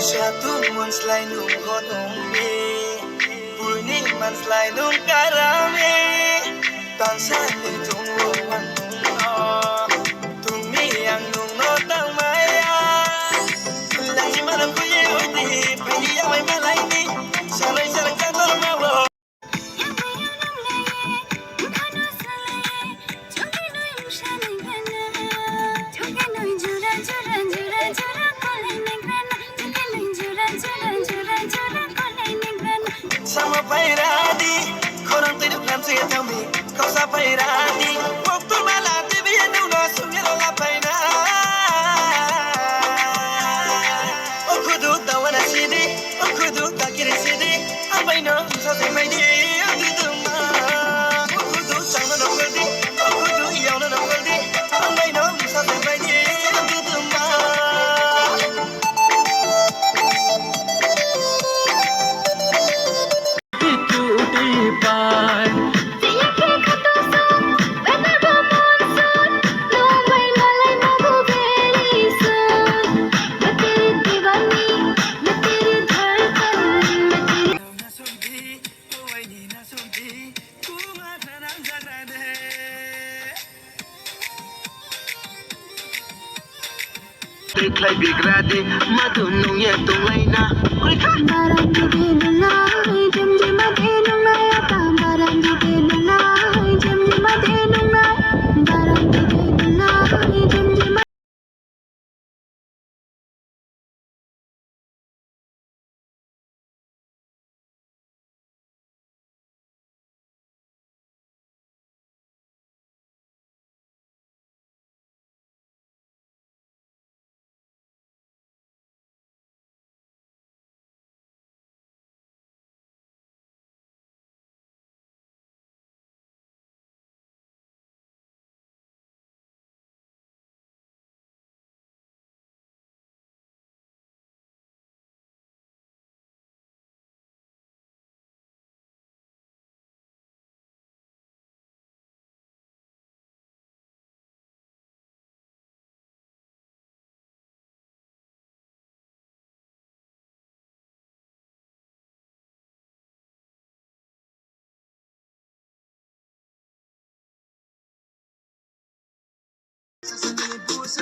Satu monslay nung hotong me Purni manslay nung karame Tansan itong luwan nung no Tumi ang nung notang maya Langi manang kuye uti Pahiya may malay ni Sanay sarang kantor mawo Sama pairadi Korang tidak plan saya tambi Kau sa pairadi Waktu malati biar nunggu sungir lapay na O kudu tawana sidi O kudu takiri sidi Abay no sa may di O kudu ma O kudu chang no kuldi O kudu yaw no kuldi Abay no sa may di O kudu ma Clay big radi madu nung ye tung lay na Barang di dinulay, jam jam madinong na yata. Barang di dinulay, jam jam madinong na. Barang di dinulay, jam jam.